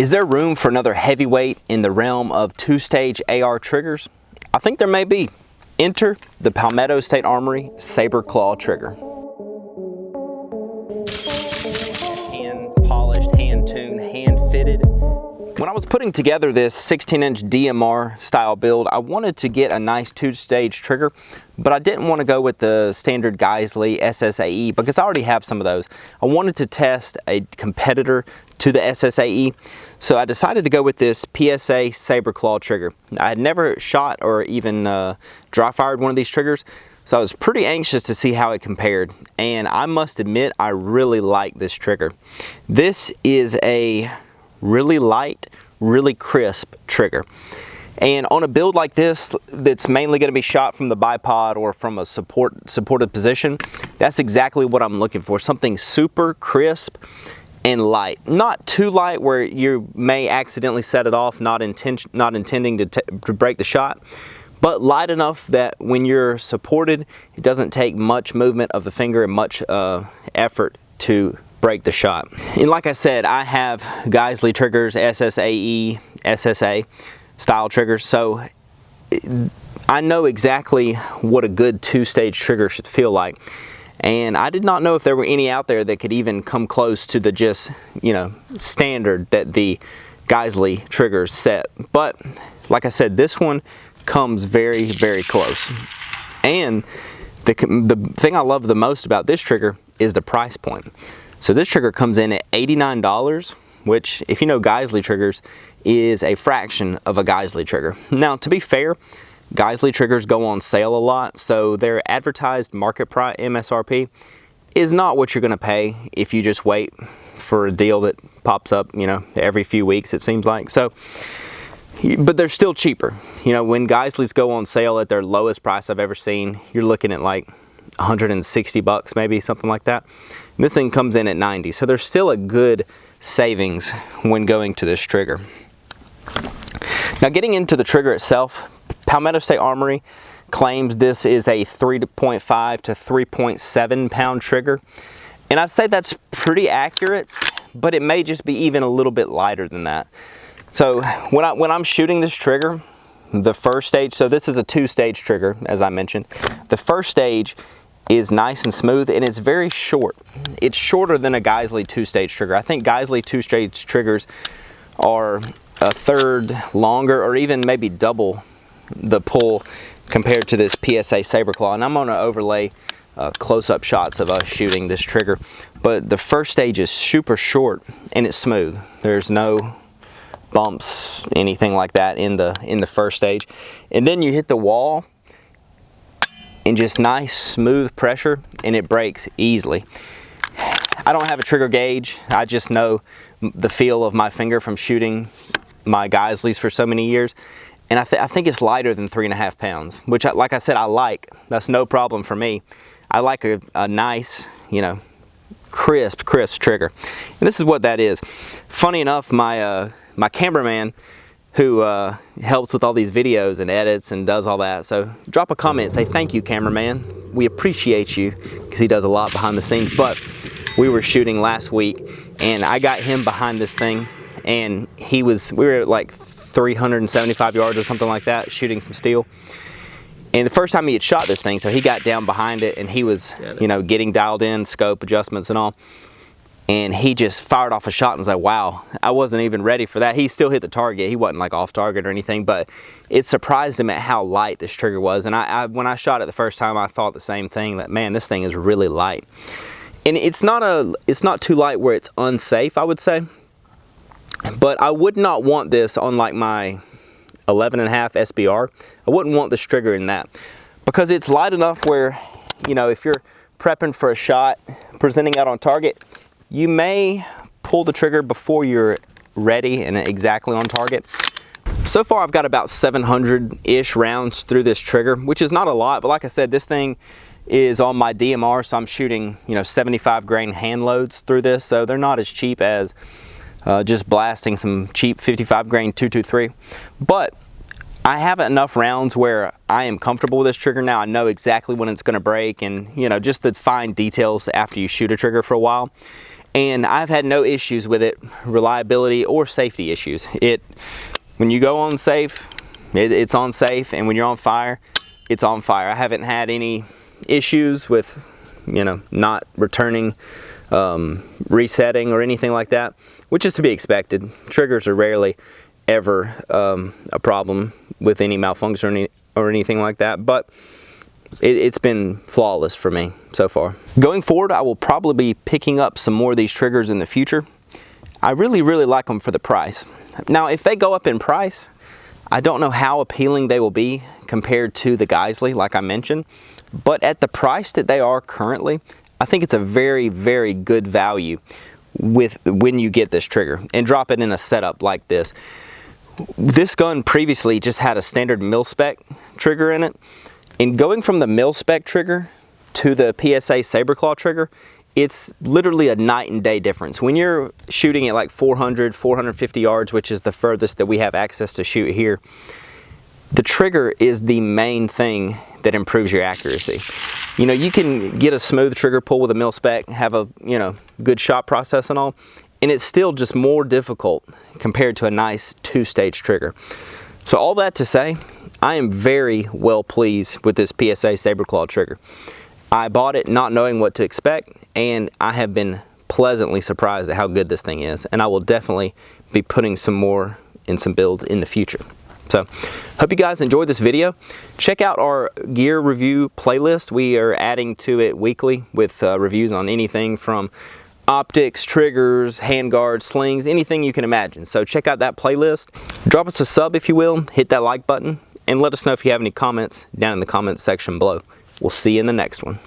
Is there room for another heavyweight in the realm of two-stage AR triggers? I think there may be. Enter the Palmetto State Armory Saber Claw Trigger. Hand polished, hand tuned, hand fitted. When I was putting together this 16-inch DMR style build, I wanted to get a nice two-stage trigger, but I didn't want to go with the standard Geissele SSA because I already have some of those. I wanted to test a competitor to the SSA, so I decided to go with this PSA Saber Claw Trigger. I had never shot or even dry fired one of these triggers, so I was pretty anxious to see how it compared, and I must admit I really like this trigger. This is a really light, really crisp trigger. And on a build like this, that's mainly going to be shot from the bipod or from a supported position, that's exactly what I'm looking for. Something super crisp and light. Not too light where you may accidentally set it off, not intending to break the shot, but light enough that when you're supported, it doesn't take much movement of the finger and much effort to break the shot. And like I said, I have Geissele triggers, SSA, SSA style triggers, so I know exactly what a good two-stage trigger should feel like. And I did not know if there were any out there that could even come close to the just, standard that the Geissele triggers set. But like I said, this one comes very, very close. And the thing I love the most about this trigger is the price point. So this trigger comes in at $89, which, if you know Geissele triggers, is a fraction of a Geissele trigger. Now, to be fair, Geissele triggers go on sale a lot, so their advertised market price MSRP is not what you're going to pay if you just wait for a deal that pops up, every few weeks, it seems like. So, but they're still cheaper. When Geissele's go on sale at their lowest price I've ever seen, you're looking at like 160 bucks, maybe something like that. And this thing comes in at 90, so there's still a good savings when going to this trigger. Now, getting into the trigger itself, Palmetto State Armory claims this is a 3.5 to 3.7 pound trigger, and I'd say that's pretty accurate, but it may just be even a little bit lighter than that. So when I'm shooting this trigger, the first stage, so this is a two-stage trigger, as I mentioned. The first stage is nice and smooth, and it's very short. It's shorter than a Geissele two-stage trigger. I think Geissele two-stage triggers are a third longer, or even maybe double the pull compared to this PSA Saber Claw. And I'm going to overlay close-up shots of us shooting this trigger. But the first stage is super short, and it's smooth. There's no bumps, anything like that in the first stage. And then you hit the wall, and just nice smooth pressure, and it breaks easily. I don't have a trigger gauge. I just know the feel of my finger from shooting my Geissele's for so many years, and I think it's lighter than 3.5 pounds, which, like I said, I like. That's no problem for me. I like a nice, crisp trigger, and this is what that is. Funny enough, my cameraman, who helps with all these videos and edits and does all that, so drop a comment and say thank you, cameraman. We appreciate you, because he does a lot behind the scenes. But we were shooting last week, and I got him behind this thing, and we were at like 375 yards or something like that, shooting some steel. And the first time he had shot this thing, so he got down behind it, and he was getting dialed in, scope adjustments and all. And he just fired off a shot and was like, wow, I wasn't even ready for that. He still hit the target. He wasn't like off target or anything, but it surprised him at how light this trigger was. And when I shot it the first time, I thought the same thing, that man, this thing is really light. And it's not too light where it's unsafe, I would say. But I would not want this on like my 11.5 SBR. I wouldn't want this trigger in that, because it's light enough where, if you're prepping for a shot, presenting out on target, you may pull the trigger before you're ready and exactly on target. So far, I've got about 700-ish rounds through this trigger, which is not a lot, but like I said, this thing is on my DMR, so I'm shooting, 75 grain hand loads through this, so they're not as cheap as just blasting some cheap 55 grain 223. But I have enough rounds where I am comfortable with this trigger now. I know exactly when it's going to break, and just the fine details after you shoot a trigger for a while. and I've had no issues with it, reliability or safety issues. When you go on safe, it's on safe, and when you're on fire, it's on fire. I haven't had any issues with, you know, not returning, resetting or anything like that, which is to be expected. Triggers are rarely ever a problem with any malfunction or anything like that, but it's been flawless for me so far. Going forward, I will probably be picking up some more of these triggers in the future. I really like them for the price. Now, if they go up in price, I don't know how appealing they will be compared to the Geissele, like I mentioned, but at the price that they are currently, I think it's a very good value when you get this trigger and drop it in a setup like this. This gun previously just had a standard Mil-Spec trigger in it, and going from the Mil-Spec trigger to the PSA Saber Claw trigger, it's literally a night and day difference. When you're shooting at like 400, 450 yards, which is the furthest that we have access to shoot here, the trigger is the main thing that improves your accuracy. You know, you can get a smooth trigger pull with a Mil-Spec, have a, you know, good shot process and all, and it's still just more difficult compared to a nice two-stage trigger. So all that to say, I am very well pleased with this PSA Saber Claw trigger. I bought it not knowing what to expect, and I have been pleasantly surprised at how good this thing is, and I will definitely be putting some more in some builds in the future. So, hope you guys enjoyed this video. Check out our gear review playlist. We are adding to it weekly with reviews on anything from optics, triggers, handguards, slings, anything you can imagine. So check out that playlist. Drop us a sub if you will, hit that like button, and let us know if you have any comments down in the comments section below. We'll see you in the next one.